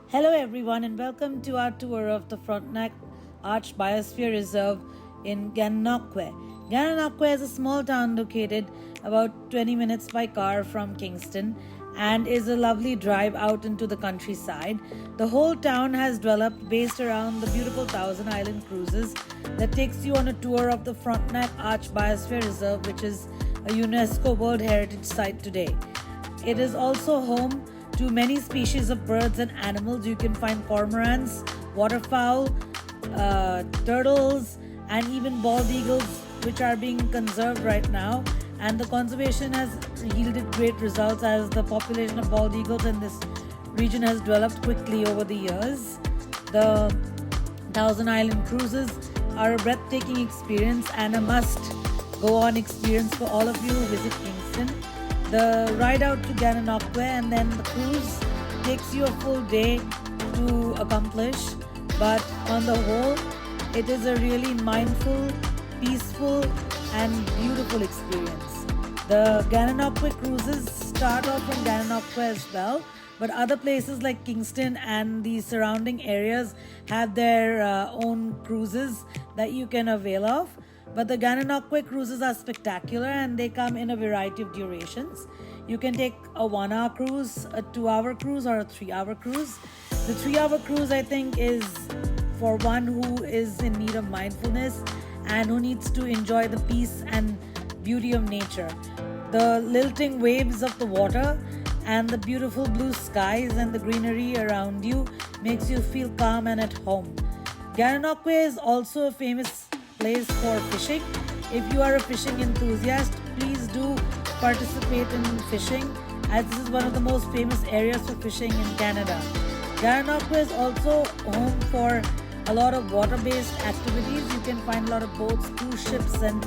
Hello, everyone, and welcome to our tour of the Frontenac Arch Biosphere Reserve in Gananoque. Gananoque is a small town located about 20 minutes by car from Kingston and is a lovely drive out into the countryside. The whole town has developed based around the beautiful Thousand Island cruises that takes you on a tour of the Frontenac Arch Biosphere Reserve, which is a UNESCO World Heritage Site today. It is also home to many species of birds and animals. You can find cormorants, waterfowl, turtles, and even bald eagles, which are being conserved right now. And the conservation has yielded great results as the population of bald eagles in this region has developed quickly over the years. The Thousand Island cruises are a breathtaking experience and a must go on experience for all of you who visit Kingston. The ride out to Gananoque and then the cruise takes you a full day to accomplish, but on the whole, it is a really mindful, peaceful, and beautiful experience. The Gananoque cruises start off from Gananoque as well, but other places like Kingston and the surrounding areas have their own cruises that you can avail of. But the Gananoque cruises are spectacular and they come in a variety of durations. You can take a 1 hour cruise, a 2 hour cruise, or a 3 hour cruise. The 3 hour cruise, I think, is for one who is in need of mindfulness and who needs to enjoy the peace and beauty of nature. The lilting waves of the water and the beautiful blue skies and the greenery around you makes you feel calm and at home. Gananoque is also a famous place for fishing. If you are a fishing enthusiast, please do participate in fishing, as this is one of the most famous areas for fishing in Canada. Gananoque is also home for a lot of water-based activities. You can find a lot of boats, cruise ships, and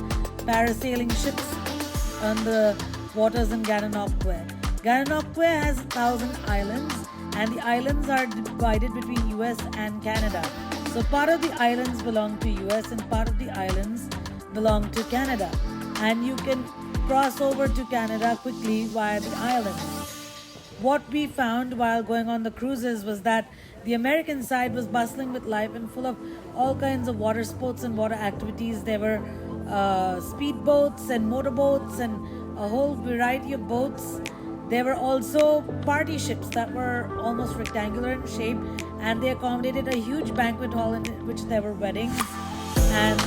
parasailing ships on the waters in Gananoque. Gananoque has 1,000 islands, and the islands are divided between US and Canada. So part of the islands belong to US and part of the islands belong to Canada. And you can cross over to Canada quickly via the islands. What we found while going on the cruises was that the American side was bustling with life and full of all kinds of water sports and water activities. There were speedboats and motorboats and a whole variety of boats. There were also party ships that were almost rectangular in shape, and they accommodated a huge banquet hall in which there were weddings. And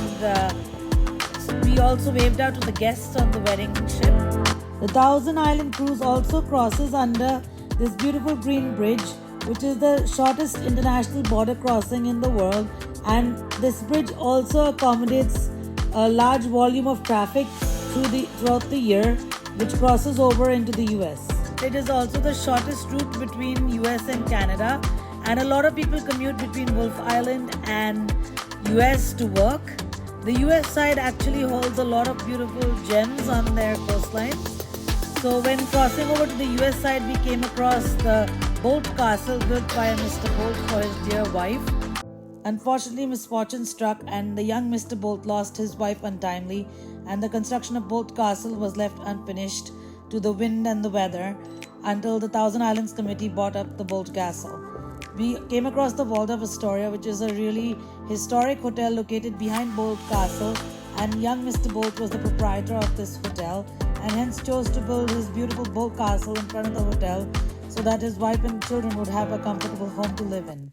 we also waved out to the guests on the wedding ship. The Thousand Island cruise also crosses under this beautiful green bridge, which is the shortest international border crossing in the world. And this bridge also accommodates a large volume of traffic throughout the year, which crosses over into the US. It is also the shortest route between US and Canada, and a lot of people commute between Wolfe Island and US to work. The US side actually holds a lot of beautiful gems on their coastlines. So when crossing over to the US side, we came across the Bolt Castle built by Mr. Bolt for his dear wife. Unfortunately, misfortune struck and the young Mr. Bolt lost his wife untimely, and the construction of Bolt Castle was left unfinished to the wind and the weather until the Thousand Islands Committee bought up the Bolt Castle. We came across the Vault of Astoria, which is a really historic hotel located behind Bolt Castle, and young Mr. Bolt was the proprietor of this hotel and hence chose to build his beautiful Bolt Castle in front of the hotel so that his wife and children would have a comfortable home to live in.